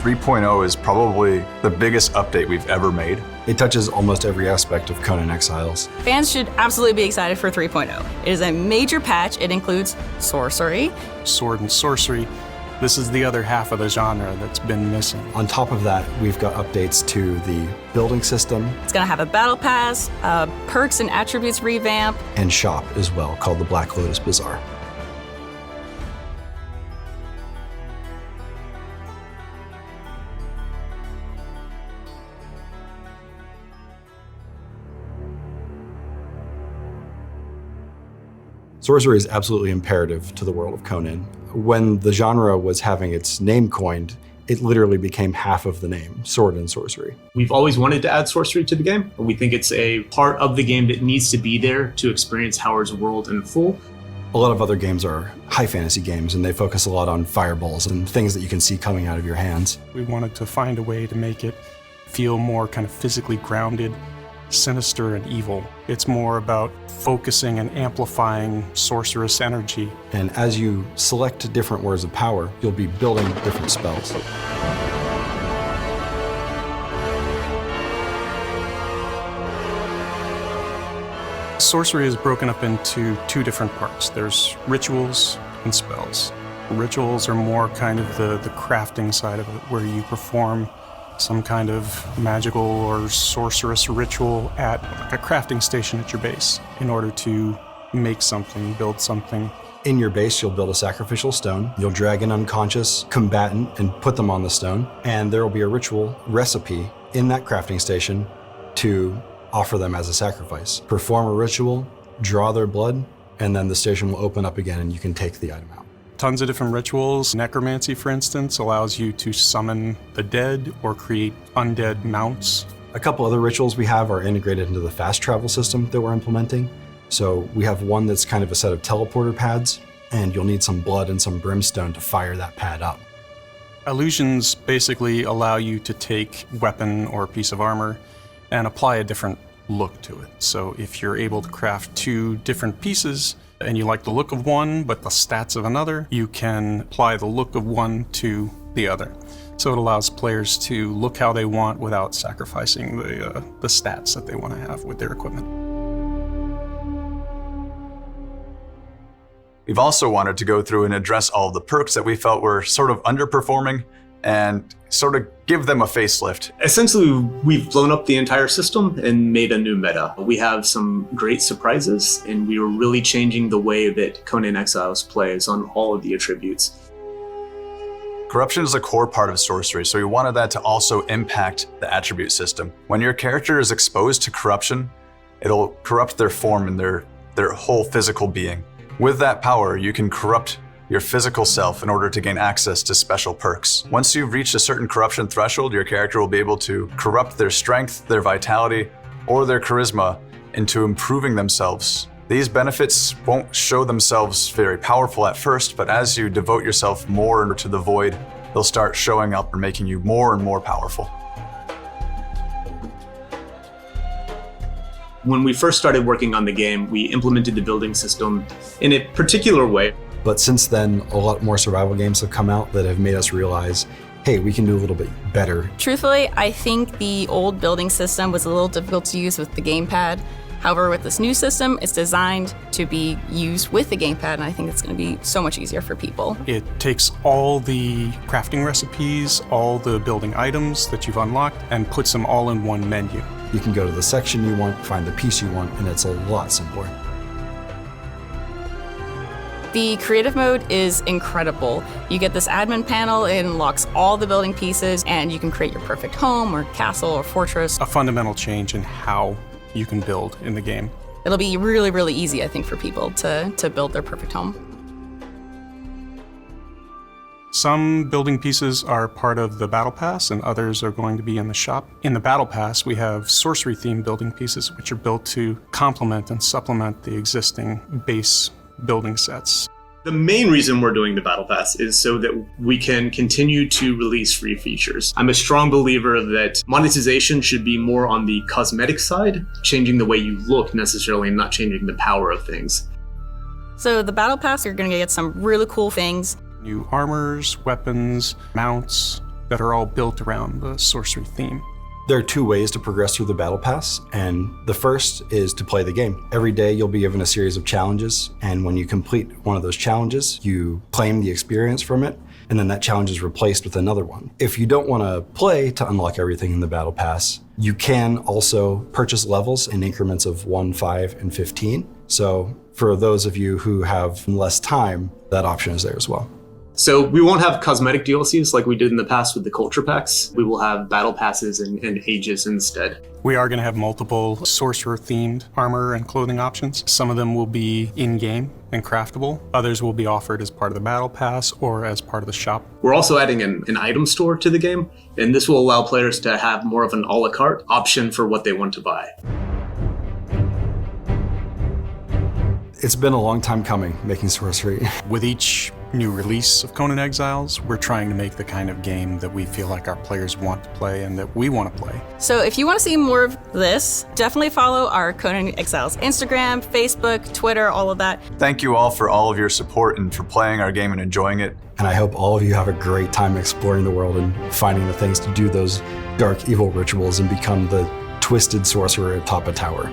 3.0 is probably the biggest update we've ever made. It touches almost every aspect of Conan Exiles. Fans should absolutely be excited for 3.0. It is a major patch. It includes sorcery. Sword and sorcery. This is the other half of the genre that's been missing. On top of that, we've got updates to the building system. It's going to have a battle pass, perks and attributes revamp. And shop as well, called the Black Lotus Bazaar. Sorcery is absolutely imperative to the world of Conan. When the genre was having its name coined, it literally became half of the name, sword and sorcery. We've always wanted to add sorcery to the game. We think it's a part of the game that needs to be there to experience Howard's world in full. A lot of other games are high fantasy games, and they focus a lot on fireballs and things that you can see coming out of your hands. We wanted to find a way to make it feel more kind of physically grounded, sinister and evil. It's more about focusing and amplifying sorceress energy. And as you select different words of power, you'll be building different spells. Sorcery is broken up into two different parts. There's rituals and spells. Rituals are more kind of the crafting side of it, where you perform some kind of magical or sorcerous ritual at a crafting station at your base in order to make something, build something. In your base, you'll build a sacrificial stone. You'll drag an unconscious combatant and put them on the stone, and there will be a ritual recipe in that crafting station to offer them as a sacrifice. Perform a ritual, draw their blood, and then the station will open up again and you can take the item out. Tons of different rituals. Necromancy, for instance, allows you to summon the dead or create undead mounts. A couple other rituals we have are integrated into the fast travel system that we're implementing. So we have one that's kind of a set of teleporter pads, and you'll need some blood and some brimstone to fire that pad up. Illusions basically allow you to take a weapon or a piece of armor and apply a different look to it. So if you're able to craft two different pieces, and you like the look of one, but the stats of another, you can apply the look of one to the other. So it allows players to look how they want without sacrificing the stats that they want to have with their equipment. We've also wanted to go through and address all of the perks that we felt were sort of underperforming and sort of give them a facelift. Essentially, we've blown up the entire system and made a new meta. We have some great surprises, and we are really changing the way that Conan Exiles plays on all of the attributes. Corruption is a core part of sorcery, so we wanted that to also impact the attribute system. When your character is exposed to corruption, it'll corrupt their form and their whole physical being. With that power, you can corrupt your physical self in order to gain access to special perks. Once you've reached a certain corruption threshold, your character will be able to corrupt their strength, their vitality, or their charisma into improving themselves. These benefits won't show themselves very powerful at first, but as you devote yourself more to the void, they'll start showing up and making you more and more powerful. When we first started working on the game, we implemented the building system in a particular way. But since then, a lot more survival games have come out that have made us realize, hey, we can do a little bit better. Truthfully, I think the old building system was a little difficult to use with the gamepad. However, with this new system, it's designed to be used with the gamepad, and I think it's going to be so much easier for people. It takes all the crafting recipes, all the building items that you've unlocked, and puts them all in one menu. You can go to the section you want, find the piece you want, and it's a lot simpler. The creative mode is incredible. You get this admin panel, it unlocks all the building pieces, and you can create your perfect home or castle or fortress. A fundamental change in how you can build in the game. It'll be really, really easy, I think, for people to build their perfect home. Some building pieces are part of the Battle Pass, and others are going to be in the shop. In the Battle Pass, we have sorcery-themed building pieces, which are built to complement and supplement the existing base building sets. The main reason we're doing the Battle Pass is so that we can continue to release free features. I'm a strong believer that monetization should be more on the cosmetic side, changing the way you look necessarily, and not changing the power of things. So the Battle Pass, you're going to get some really cool things. New armors, weapons, mounts, that are all built around the sorcery theme. There are 2 ways to progress through the Battle Pass, and the first is to play the game. Every day you'll be given a series of challenges, and when you complete one of those challenges, you claim the experience from it, and then that challenge is replaced with another one. If you don't want to play to unlock everything in the Battle Pass, you can also purchase levels in increments of 1, 5, and 15. So for those of you who have less time, that option is there as well. So we won't have cosmetic DLCs like we did in the past with the culture packs. We will have battle passes and ages instead. We are going to have multiple sorcerer-themed armor and clothing options. Some of them will be in-game and craftable. Others will be offered as part of the battle pass or as part of the shop. We're also adding an item store to the game, and this will allow players to have more of an a la carte option for what they want to buy. It's been a long time coming making Sorcery. With each new release of Conan Exiles, we're trying to make the kind of game that we feel like our players want to play and that we want to play. So if you want to see more of this, definitely follow our Conan Exiles Instagram, Facebook, Twitter, all of that. Thank you all for all of your support and for playing our game and enjoying it. And I hope all of you have a great time exploring the world and finding the things to do those dark, evil rituals and become the twisted sorcerer atop a tower.